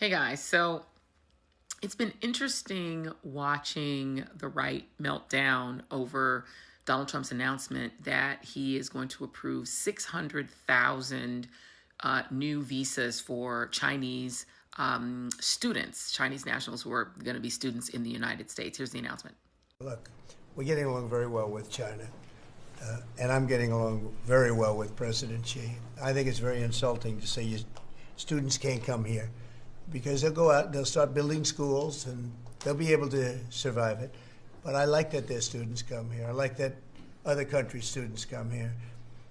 Hey guys, so it's been interesting watching the right meltdown over Donald Trump's announcement that he is going to approve 600,000 new visas for Chinese students, Chinese nationals who are going to be students in the United States. Here's the announcement. Look, we're getting along very well with China, and I'm getting along very well with President Xi. I think it's very insulting to say students can't come here, because they'll go out and they'll start building schools and they'll be able to survive it. But I like that their students come here. I like that other countries' students come here.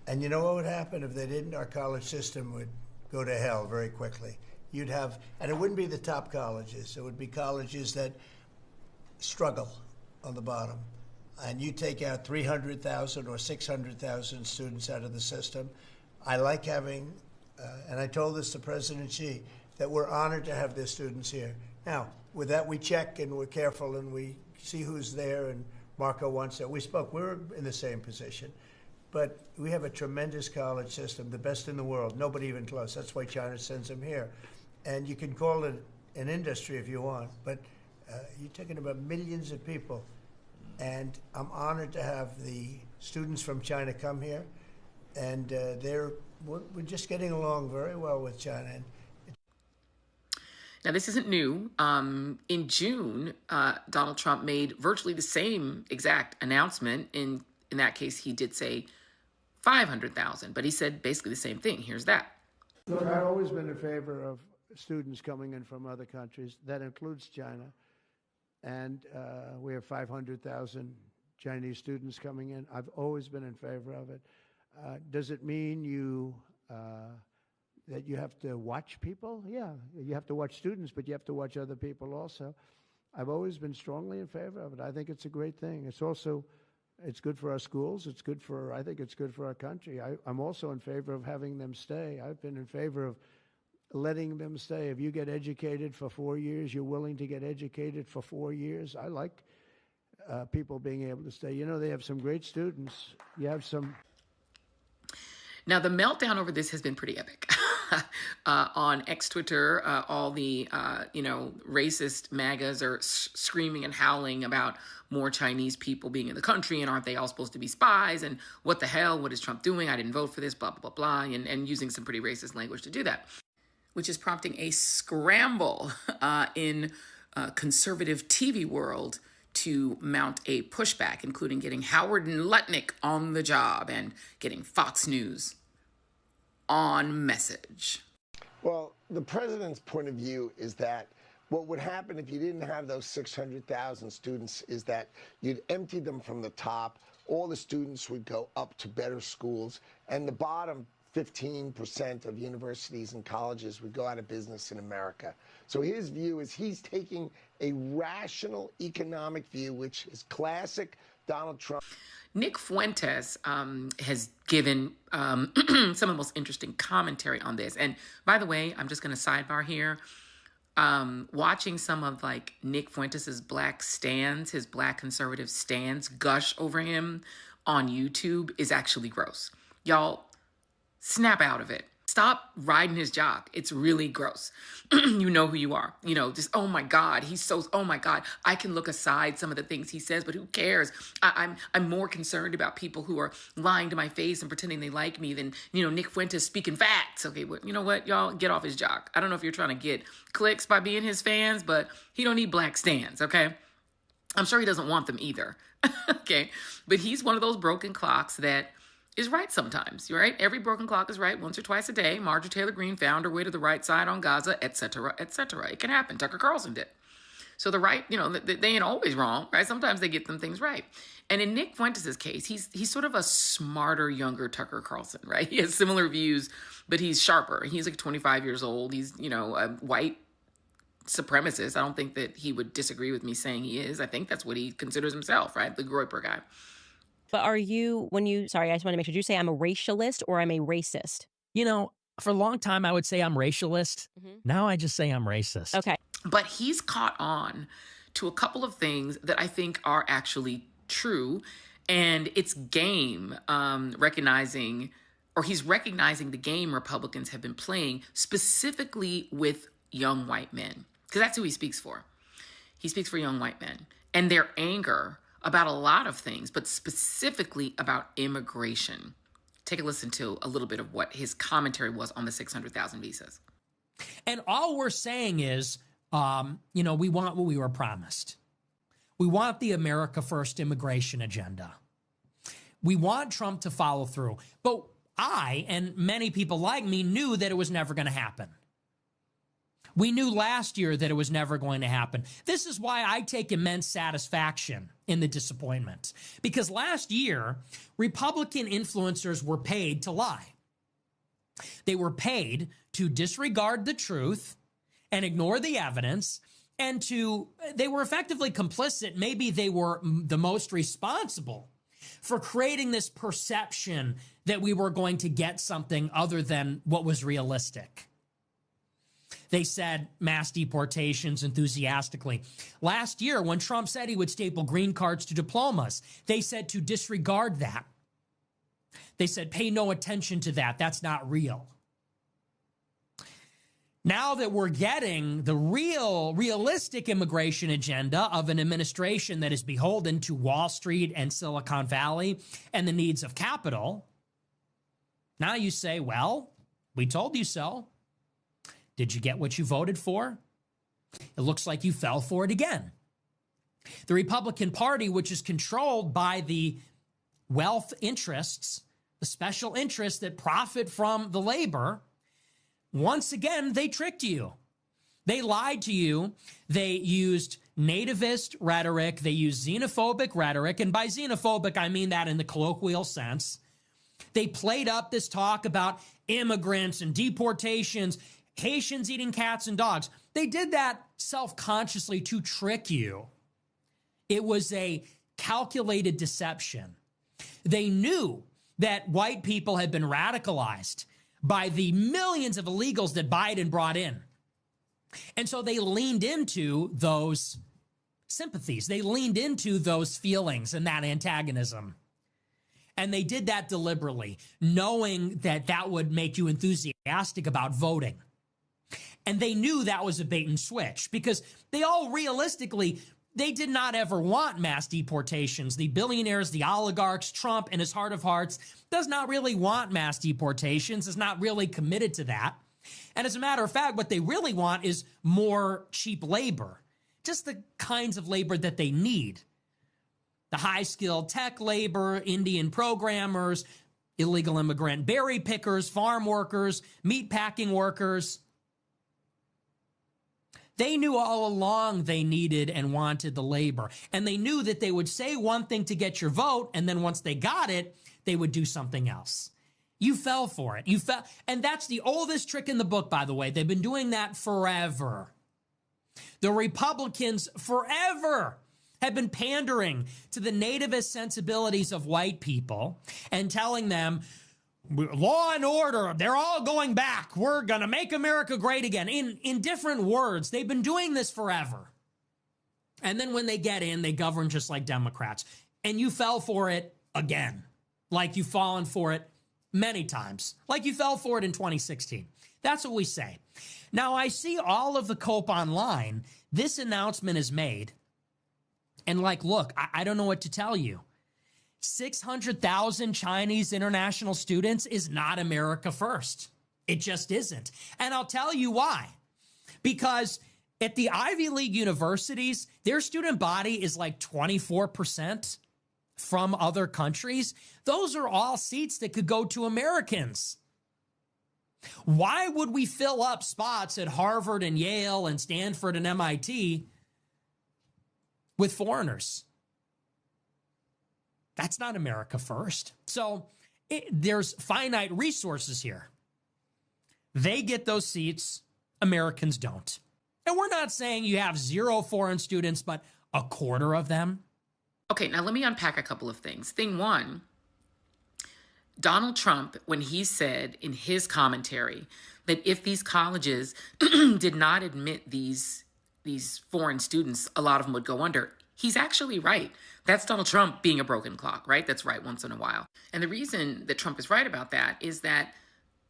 And you know what would happen if they didn't? Our college system would go to hell very quickly. You'd have, and it wouldn't be the top colleges. It would be colleges that struggle on the bottom. And you take out 300,000 or 600,000 students out of the system. I like having, and I told this to President Xi, that we're honored to have their students here. Now, with that, we check and we're careful and we see who's there, and Marco wants that. We spoke. We're in the same position. But we have a tremendous college system, the best in the world, nobody even close. That's why China sends them here. And you can call it an industry if you want, but you're talking about millions of people. And I'm honored to have the students from China come here. And we're just getting along very well with China. And now, this isn't new. In June, Donald Trump made virtually the same exact announcement. In that case, he did say 500,000, but he said basically the same thing. Here's that. Look, I've always been in favor of students coming in from other countries. That includes China. And we have 500,000 Chinese students coming in. I've always been in favor of it. Does it mean that you have to watch people? Yeah, you have to watch students, but you have to watch other people also. I've always been strongly in favor of it. I think it's a great thing. It's good for our schools. I think it's good for our country. I'm also in favor of having them stay. I've been in favor of letting them stay. If you get educated for 4 years, you're willing to get educated for 4 years. I like people being able to stay. You know, they have some great students. You have some. Now, the meltdown over this has been pretty epic. On X Twitter, all the, racist MAGAs are screaming and howling about more Chinese people being in the country, and aren't they all supposed to be spies? And what the hell? What is Trump doing? I didn't vote for this, blah, blah, blah, blah, and using some pretty racist language to do that, which is prompting a scramble in conservative TV world to mount a pushback, including getting Howard and Lutnick on the job and getting Fox News on message. Well, the president's point of view is that what would happen if you didn't have those 600,000 students is that you'd empty them from the top. All the students would go up to better schools, and the bottom 15% of universities and colleges would go out of business in America. So his view is he's taking a rational economic view, which is classic Donald Trump. Nick Fuentes has given some of the most interesting commentary on this. And by the way, I'm just going to sidebar here. Watching some of Nick Fuentes' black stands, his black conservative stands gush over him on YouTube is actually gross. Y'all, snap out of it. Stop riding his jock. It's really gross. You know who you are. Just, oh my God, oh my God. I can look aside some of the things he says, but who cares? I'm more concerned about people who are lying to my face and pretending they like me than, Nick Fuentes speaking facts. Okay, well, you know what, y'all, get off his jock. I don't know if you're trying to get clicks by being his fans, but he don't need black stands, okay? I'm sure he doesn't want them either, okay? But he's one of those broken clocks that is right sometimes, right? Every broken clock is right once or twice a day. Marjorie Taylor Greene found her way to the right side on Gaza, et cetera, et cetera. It can happen. Tucker Carlson did. So the right, they ain't always wrong, right? Sometimes they get them things right. And in Nick Fuentes' case, he's sort of a smarter, younger Tucker Carlson, right? He has similar views, but he's sharper. He's 25 years old. He's, a white supremacist. I don't think that he would disagree with me saying he is. I think that's what he considers himself, right? The Groyper guy. But are you, sorry, I just want to make sure, did you say I'm a racialist or I'm a racist? For a long time, I would say I'm racialist. Mm-hmm. Now I just say I'm racist. Okay. But he's caught on to a couple of things that I think are actually true. And it's game recognizing the game Republicans have been playing, specifically with young white men, because that's who he speaks for. He speaks for young white men and their anger about a lot of things, but specifically about immigration. Take a listen to a little bit of what his commentary was on the 600,000 visas. And all we're saying is, we want what we were promised. We want the America First immigration agenda. We want Trump to follow through. But I, and many people like me, knew that it was never going to happen. We knew last year that it was never going to happen. This is why I take immense satisfaction in the disappointment. Because last year, Republican influencers were paid to lie. They were paid to disregard the truth and ignore the evidence, and they were effectively complicit. Maybe they were the most responsible for creating this perception that we were going to get something other than what was realistic. They said mass deportations enthusiastically. Last year, when Trump said he would staple green cards to diplomas, they said to disregard that. They said, pay no attention to that. That's not real. Now that we're getting the realistic immigration agenda of an administration that is beholden to Wall Street and Silicon Valley and the needs of capital, now you say, well, we told you so. Did you get what you voted for? It looks like you fell for it again. The Republican Party, which is controlled by the wealth interests, the special interests that profit from the labor, once again, they tricked you. They lied to you. They used nativist rhetoric. They used xenophobic rhetoric. And by xenophobic, I mean that in the colloquial sense. They played up this talk about immigrants and deportations, Haitians eating cats and dogs. They did that self-consciously to trick you. It was a calculated deception. They knew that white people had been radicalized by the millions of illegals that Biden brought in. And so they leaned into those sympathies. They leaned into those feelings and that antagonism. And they did that deliberately, knowing that that would make you enthusiastic about voting. And they knew that was a bait and switch because they all realistically, they did not ever want mass deportations. The billionaires, the oligarchs, Trump in his heart of hearts does not really want mass deportations, is not really committed to that. And as a matter of fact, what they really want is more cheap labor, just the kinds of labor that they need. The high-skilled tech labor, Indian programmers, illegal immigrant berry pickers, farm workers, meatpacking workers. They knew all along they needed and wanted the labor. And they knew that they would say one thing to get your vote, and then once they got it, they would do something else. You fell for it. And that's the oldest trick in the book, by the way. They've been doing that forever. The Republicans forever have been pandering to the nativist sensibilities of white people and telling them, law and order, they're all going back. We're going to make America great again. In different words, they've been doing this forever. And then when they get in, they govern just like Democrats. And you fell for it again, like you've fallen for it many times, like you fell for it in 2016. That's what we say. Now, I see all of the cope online. This announcement is made. And look, I don't know what to tell you. 600,000 Chinese international students is not America first. It just isn't. And I'll tell you why. Because at the Ivy League universities, their student body is like 24% from other countries. Those are all seats that could go to Americans. Why would we fill up spots at Harvard and Yale and Stanford and MIT with foreigners? That's not America first. So there's finite resources here. They get those seats, Americans don't. And we're not saying you have 0 foreign students, but a quarter of them. Okay, now let me unpack a couple of things. Thing one, Donald Trump, when he said in his commentary that if these colleges did not admit these foreign students, a lot of them would go under. He's actually right. That's Donald Trump being a broken clock, right? That's right once in a while. And the reason that Trump is right about that is that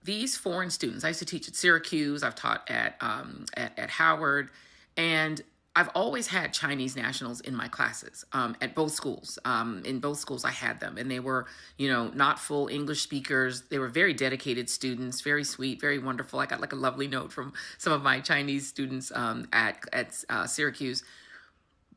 these foreign students, I used to teach at Syracuse, I've taught at Howard, and I've always had Chinese nationals in my classes at both schools. In both schools, I had them, and they were, not full English speakers. They were very dedicated students, very sweet, very wonderful. I got like a lovely note from some of my Chinese students at Syracuse.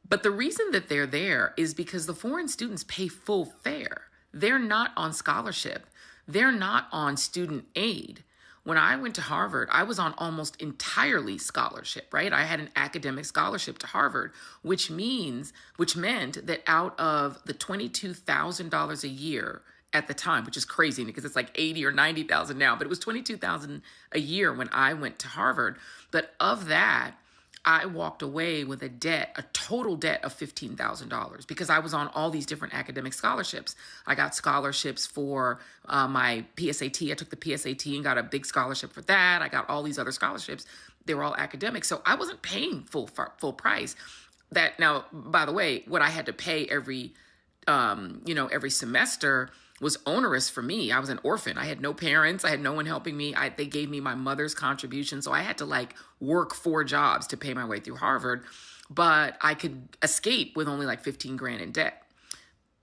But the reason that they're there is because the foreign students pay full fare. They're not on scholarship. They're not on student aid. When I went to Harvard, I was on almost entirely scholarship, right? I had an academic scholarship to Harvard, which meant that out of the $22,000 a year at the time, which is crazy because it's like 80 or 90,000 now, but it was 22,000 a year when I went to Harvard. But of that, I walked away with a total debt of $15,000 because I was on all these different academic scholarships. I got scholarships for my PSAT. I took the PSAT and got a big scholarship for that. I got all these other scholarships. They were all academic. So I wasn't paying full price. That now, by the way, what I had to pay every semester was onerous for me. I was an orphan. I had no parents. I had no one helping me. They gave me my mother's contribution. So I had to work 4 jobs to pay my way through Harvard, but I could escape with only like 15 grand in debt.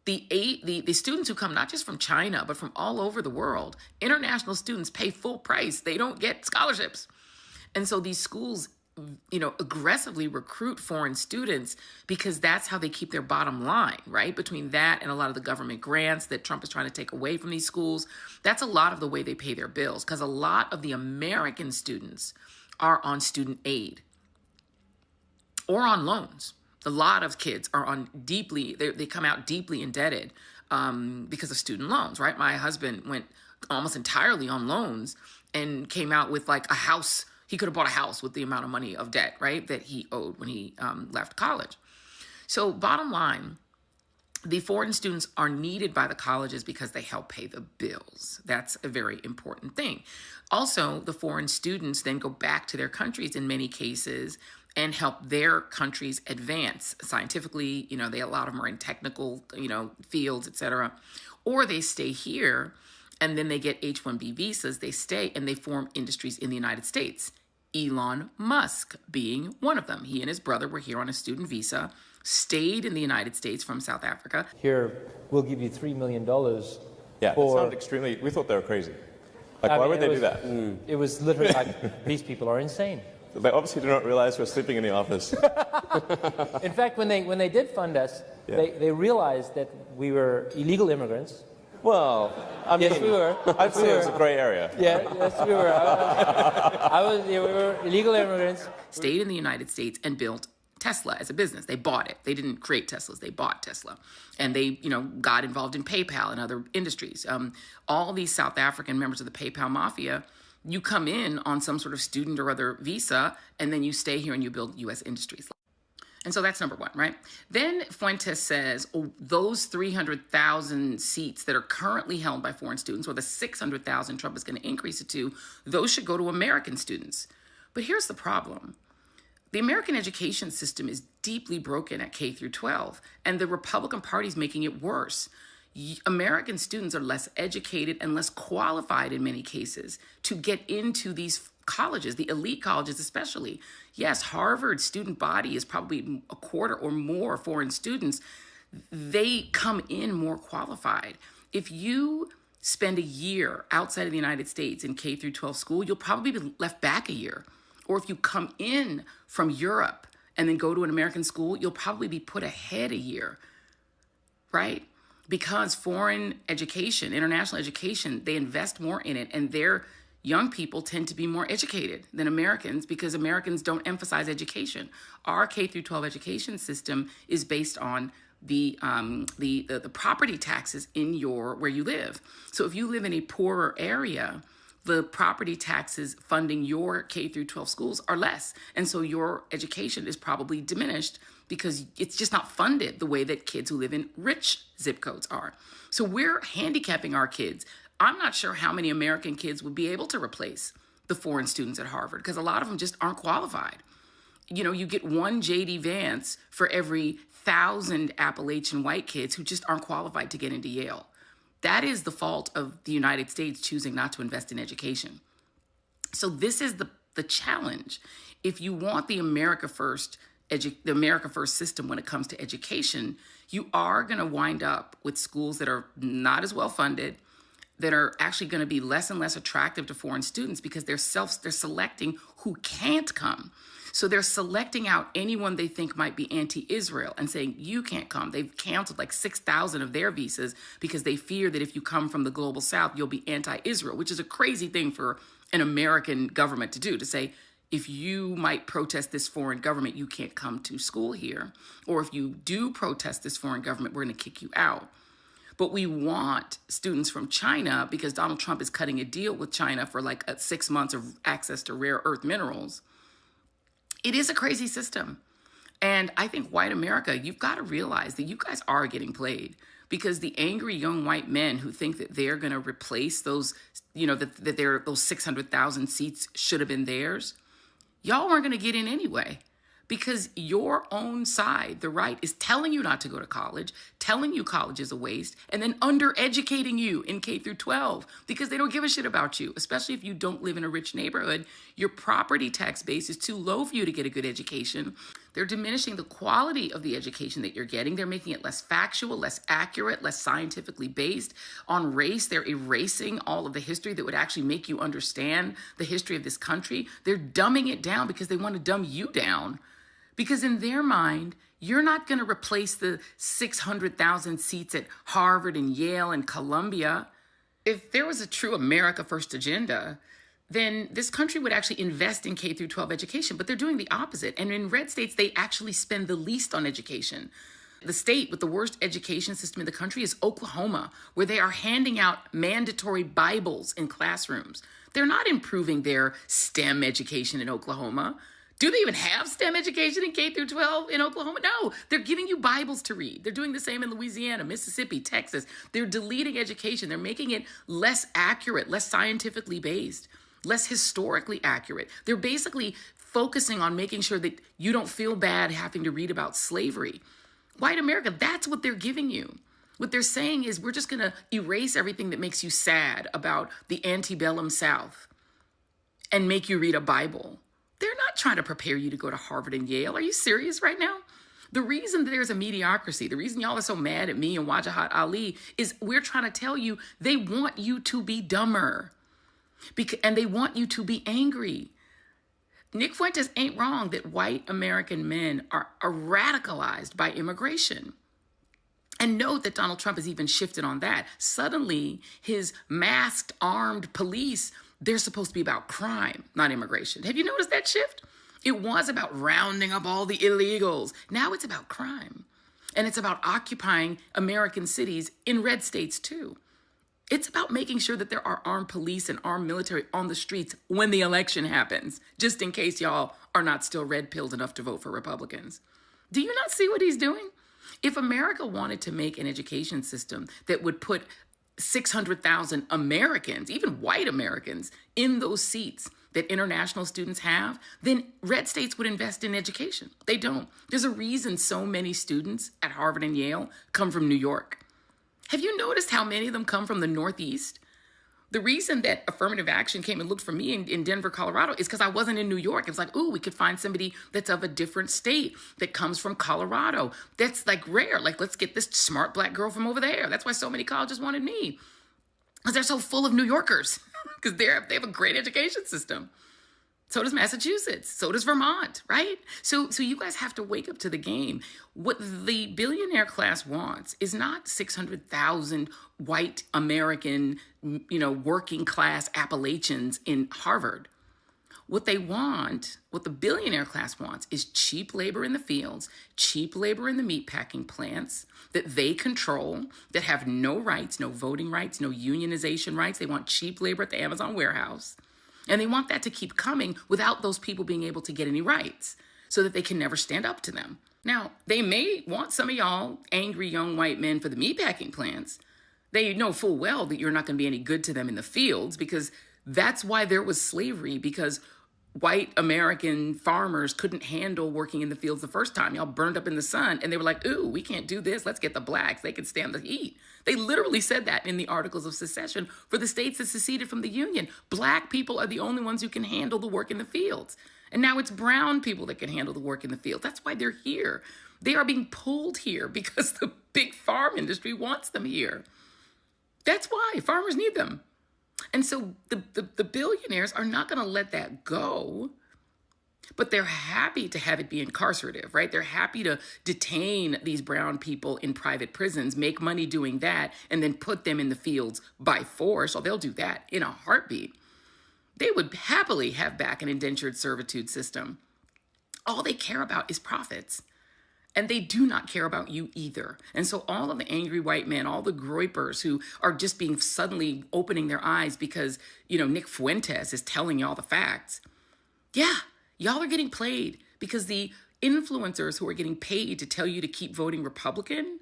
The students who come not just from China, but from all over the world, international students pay full price. They don't get scholarships. And so these schools aggressively recruit foreign students because that's how they keep their bottom line, right? Between that and a lot of the government grants that Trump is trying to take away from these schools, that's a lot of the way they pay their bills because a lot of the American students are on student aid or on loans. A lot of kids are on they come out deeply indebted because of student loans, right? My husband went almost entirely on loans and came out with like a house. He could have bought a house with the amount of money of debt, right, that he owed when he left college. So bottom line, the foreign students are needed by the colleges because they help pay the bills. That's a very important thing. Also, the foreign students then go back to their countries in many cases and help their countries advance scientifically. A lot of them are in technical, fields, et cetera. Or they stay here and then they get H-1B visas. They stay and they form industries in the United States. Elon Musk being one of them. He and his brother were here on a student visa, stayed in the United States from South Africa. Here, we'll give you $3 million. Yeah, it sounded extremely, we thought they were crazy. Why would they do that? It was literally like, these people are insane. They obviously do not realize we're sleeping in the office. In fact, when they did fund us, they realized that we were illegal immigrants. Well, yes, we were. I'd say it was a gray area. Yeah, yes, we were. We were illegal immigrants. Stayed in the United States and built Tesla as a business. They bought it. They didn't create Teslas. They bought Tesla. And they, got involved in PayPal and other industries. All these South African members of the PayPal mafia, you come in on some sort of student or other visa, and then you stay here and you build U.S. industries. And so that's number one, right? Then Fuentes says, those 300,000 seats that are currently held by foreign students, or the 600,000 Trump is going to increase it to, those should go to American students. But here's the problem. The American education system is deeply broken at K through 12, and the Republican Party is making it worse. American students are less educated and less qualified in many cases to get into these colleges, the elite colleges especially. Yes, Harvard's student body is probably a quarter or more foreign students. They come in more qualified. If you spend a year outside of the United States in K through 12 school, you'll probably be left back a year. Or if you come in from Europe and then go to an American school, you'll probably be put ahead a year, right? Because foreign education, international education, they invest more in it, and their young people tend to be more educated than Americans because Americans don't emphasize education. Our K through 12 education system is based on the property taxes in where you live. So if you live in a poorer area, the property taxes funding your K through 12 schools are less. And so your education is probably diminished because it's just not funded the way that kids who live in rich zip codes are. So we're handicapping our kids. I'm not sure how many American kids would be able to replace the foreign students at Harvard because a lot of them just aren't qualified. You get one J.D. Vance for every 1,000 Appalachian white kids who just aren't qualified to get into Yale. That is the fault of the United States choosing not to invest in education. So this is the challenge. If you want the America First system when it comes to education, you are going to wind up with schools that are not as well funded, that are actually going to be less and less attractive to foreign students because they're selecting who can't come. So they're selecting out anyone they think might be anti-Israel and saying, you can't come. They've canceled like 6,000 of their visas because they fear that if you come from the global south, you'll be anti-Israel, which is a crazy thing for an American government to do, to say, if you might protest this foreign government, you can't come to school here. Or if you do protest this foreign government, we're going to kick you out. But we want students from China because Donald Trump is cutting a deal with China for like 6 months of access to rare earth minerals. It is a crazy system. And I think white America, you've got to realize that you guys are getting played because the angry young white men who think that they're going to replace those, that those 600,000 seats should have been theirs, y'all weren't going to get in anyway. Because your own side, the right, is telling you not to go to college, telling you college is a waste, and then undereducating you in K through 12 because they don't give a shit about you, especially if you don't live in a rich neighborhood. Your property tax base is too low for you to get a good education. They're diminishing the quality of the education that you're getting. They're making it less factual, less accurate, less scientifically based. On race, they're erasing all of the history that would actually make you understand the history of this country. They're dumbing it down because they want to dumb you down. Because in their mind, you're not going to replace the 600,000 seats at Harvard and Yale and Columbia. If there was a true America First agenda, then this country would actually invest in K through 12 education, but they're doing the opposite. And in red states, they actually spend the least on education. The state with the worst education system in the country is Oklahoma, where they are handing out mandatory Bibles in classrooms. They're not improving their STEM education in Oklahoma. Do they even have STEM education in K through 12 in Oklahoma? No, they're giving you Bibles to read. They're doing the same in Louisiana, Mississippi, Texas. They're deleting education. They're making it less accurate, less scientifically based, less historically accurate. They're basically focusing on making sure that you don't feel bad having to read about slavery. White America, that's what they're giving you. What they're saying is we're just going to erase everything that makes you sad about the antebellum South and make you read a Bible. They're not trying to prepare you to go to Harvard and Yale. Are you serious right now? The reason that there's a mediocrity, the reason y'all are so mad at me and Wajahat Ali is we're trying to tell you they want you to be dumber and they want you to be angry. Nick Fuentes ain't wrong that white American men are radicalized by immigration. And note that Donald Trump has even shifted on that. Suddenly, his masked, armed police, they're supposed to be about crime, not immigration. Have you noticed that shift? It was about rounding up all the illegals. Now it's about crime. And it's about occupying American cities in red states too. It's about making sure that there are armed police and armed military on the streets when the election happens, just in case y'all are not still red-pilled enough to vote for Republicans. Do you not see what he's doing? If America wanted to make an education system that would put 600,000 Americans, even white Americans, in those seats that international students have, then red states would invest in education. They don't. There's a reason so many students at Harvard and Yale come from New York. Have you noticed how many of them come from the Northeast? The reason that affirmative action came and looked for me in Denver, Colorado is because I wasn't in New York. It was like, ooh, we could find somebody that's of a different state that comes from Colorado. That's like rare. Like, let's get this smart black girl from over there. That's why so many colleges wanted me, because they're so full of New Yorkers, because they have a great education system. So does Massachusetts. So does Vermont, right? So you guys have to wake up to the game. What the billionaire class wants is not 600,000 white American, working class Appalachians in Harvard. What they want, what the billionaire class wants, is cheap labor in the fields, cheap labor in the meatpacking plants that they control, that have no rights, no voting rights, no unionization rights. They want cheap labor at the Amazon warehouse. And they want that to keep coming without those people being able to get any rights so that they can never stand up to them. Now, they may want some of y'all angry young white men for the meatpacking plants. They know full well that you're not going to be any good to them in the fields, because that's why there was slavery, because white American farmers couldn't handle working in the fields the first time. Y'all burned up in the sun, and they were like, ooh, we can't do this. Let's get the blacks. They can stand the heat. They literally said that in the Articles of Secession for the states that seceded from the Union. Black people are the only ones who can handle the work in the fields. And now it's brown people that can handle the work in the field. That's why they're here. They are being pulled here because the big farm industry wants them here. That's why farmers need them. And so the billionaires are not going to let that go, but they're happy to have it be incarcerative, right? They're happy to detain these brown people in private prisons, make money doing that, and then put them in the fields by force. Or they'll do that in a heartbeat. They would happily have back an indentured servitude system. All they care about is profits. And they do not care about you either. And so all of the angry white men, all the groypers who are just being suddenly opening their eyes because, Nick Fuentes is telling y'all the facts. Yeah, y'all are getting played because the influencers who are getting paid to tell you to keep voting Republican,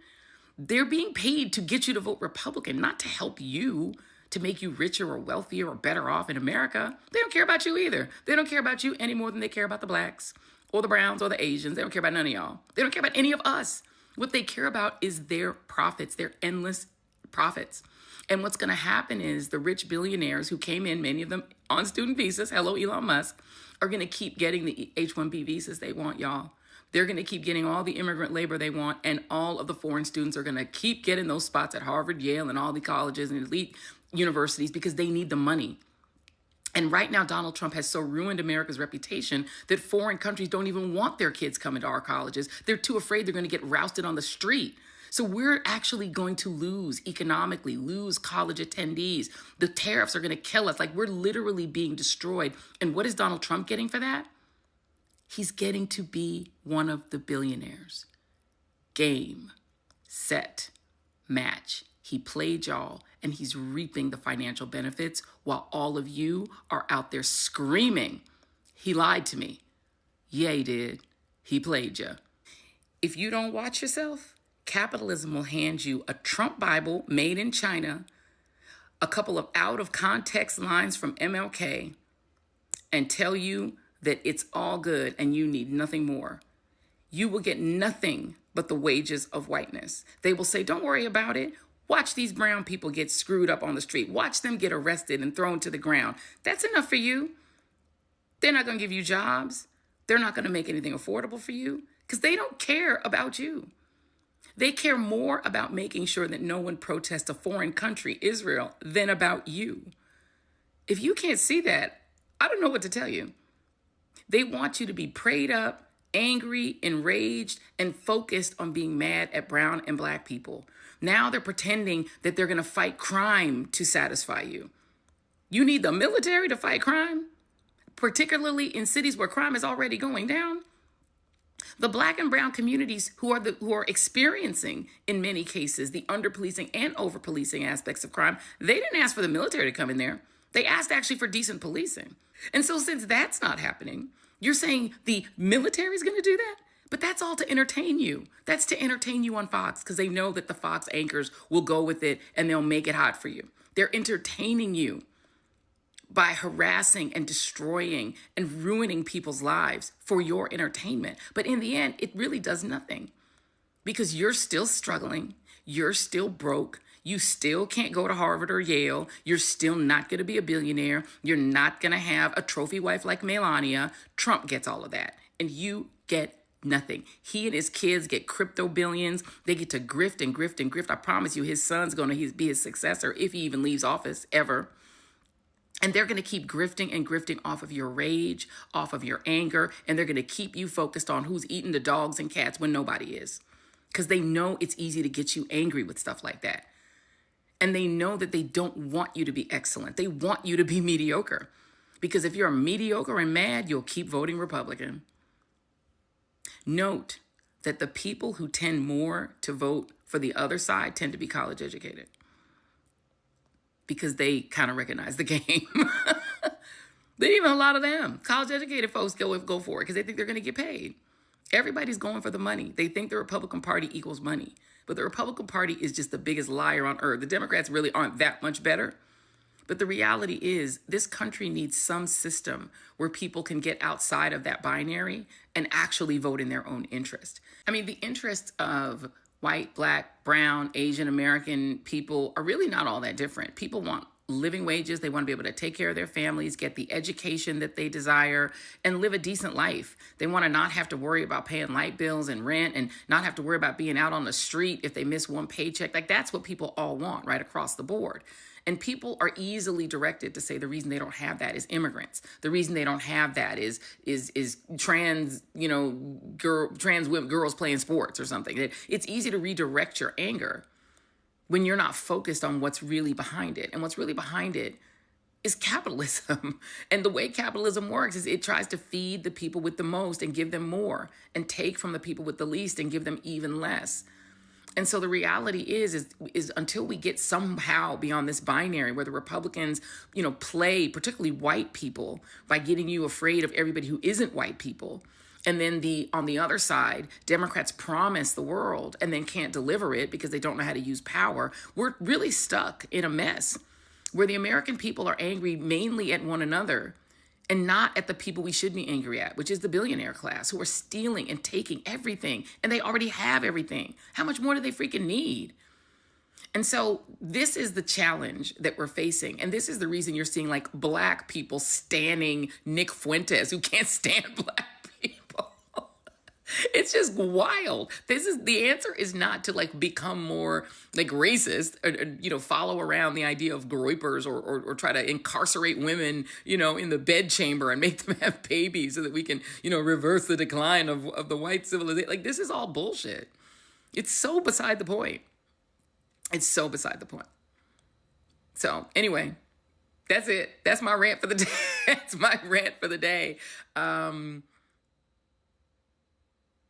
they're being paid to get you to vote Republican, not to help you, to make you richer or wealthier or better off in America. They don't care about you either. They don't care about you any more than they care about the blacks or the browns or the Asians. They don't care about none of y'all. They don't care about any of us. What they care about is their profits, their endless profits. And what's going to happen is the rich billionaires who came in, many of them on student visas, hello Elon Musk, are going to keep getting the H-1B visas they want, y'all. They're going to keep getting all the immigrant labor they want, and all of the foreign students are going to keep getting those spots at Harvard, Yale, and all the colleges and elite universities because they need the money. And right now, Donald Trump has so ruined America's reputation that foreign countries don't even want their kids coming to our colleges. They're too afraid they're going to get rousted on the street. So we're actually going to lose economically, lose college attendees. The tariffs are going to kill us. Like, we're literally being destroyed. And what is Donald Trump getting for that? He's getting to be one of the billionaires. Game, set, match. He played y'all, and he's reaping the financial benefits while all of you are out there screaming, he lied to me. Yeah, he did. He played you. If you don't watch yourself, capitalism will hand you a Trump Bible made in China, a couple of out-of-context lines from MLK, and tell you that it's all good and you need nothing more. You will get nothing but the wages of whiteness. They will say, don't worry about it. Watch these brown people get screwed up on the street. Watch them get arrested and thrown to the ground. That's enough for you. They're not going to give you jobs. They're not going to make anything affordable for you because they don't care about you. They care more about making sure that no one protests a foreign country, Israel, than about you. If you can't see that, I don't know what to tell you. They want you to be prayed up, angry, enraged, and focused on being mad at brown and black people. Now they're pretending that they're going to fight crime to satisfy you. You need the military to fight crime, particularly in cities where crime is already going down. The black and brown communities who are experiencing, in many cases, the underpolicing and overpolicing aspects of crime, they didn't ask for the military to come in there. They asked actually for decent policing. And so since that's not happening, you're saying the military is going to do that? But that's all to entertain you. That's to entertain you on Fox because they know that the Fox anchors will go with it and they'll make it hot for you. They're entertaining you by harassing and destroying and ruining people's lives for your entertainment. But in the end, it really does nothing because you're still struggling. You're still broke. You still can't go to Harvard or Yale. You're still not going to be a billionaire. You're not going to have a trophy wife like Melania. Trump gets all of that. And you get nothing. He and his kids get crypto billions. They get to grift and grift and grift. I promise you, his son's going to be his successor if he even leaves office ever. And they're going to keep grifting and grifting off of your rage, off of your anger. And they're going to keep you focused on who's eating the dogs and cats when nobody is. Because they know it's easy to get you angry with stuff like that. And they know that they don't want you to be excellent. They want you to be mediocre. Because if you're mediocre and mad, you'll keep voting Republican. Note that the people who tend more to vote for the other side tend to be college educated because they kind of recognize the game. Even a lot of them, college educated folks go for it because they think they're going to get paid. Everybody's going for the money. They think the Republican Party equals money, but the Republican Party is just the biggest liar on earth. The Democrats really aren't that much better. But the reality is this country needs some system where people can get outside of that binary and actually vote in their own interest. I mean, the interests of white, black, brown, Asian American people are really not all that different. People want living wages. They want to be able to take care of their families, get the education that they desire, and live a decent life. They want to not have to worry about paying light bills and rent and not have to worry about being out on the street if they miss one paycheck. Like, that's what people all want right across the board. And people are easily directed to say the reason they don't have that is immigrants. The reason they don't have that is trans, trans women, girls playing sports or something. It's easy to redirect your anger when you're not focused on what's really behind it. And what's really behind it is capitalism. And the way capitalism works is it tries to feed the people with the most and give them more, and take from the people with the least and give them even less. And so the reality is until we get somehow beyond this binary where the Republicans, play particularly white people by getting you afraid of everybody who isn't white people. And then on the other side, Democrats promise the world and then can't deliver it because they don't know how to use power. We're really stuck in a mess where the American people are angry mainly at one another and not at the people we should be angry at, which is the billionaire class who are stealing and taking everything, and they already have everything. How much more do they freaking need? And so this is the challenge that we're facing. And this is the reason you're seeing like black people standing Nick Fuentes, who can't stand black people. It's just wild. The answer is not to like become more like racist or follow around the idea of groypers or try to incarcerate women, in the bedchamber and make them have babies so that we can, reverse the decline of the white civilization. Like, this is all bullshit. It's so beside the point. It's so beside the point. So anyway, that's it. That's my rant for the day. That's my rant for the day.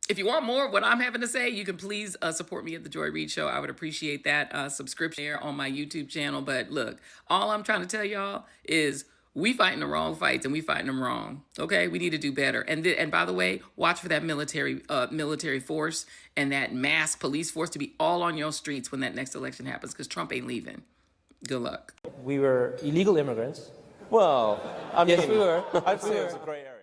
If you want more of what I'm having to say, you can please support me at The Joy Reid Show. I would appreciate that subscription there on my YouTube channel. But look, all I'm trying to tell y'all is we fighting the wrong fights and we fighting them wrong. Okay, we need to do better. And by the way, watch for that military force and that mass police force to be all on your streets when that next election happens, because Trump ain't leaving. Good luck. We were illegal immigrants. Well, I mean, yes, we were. I'd say it was a gray area.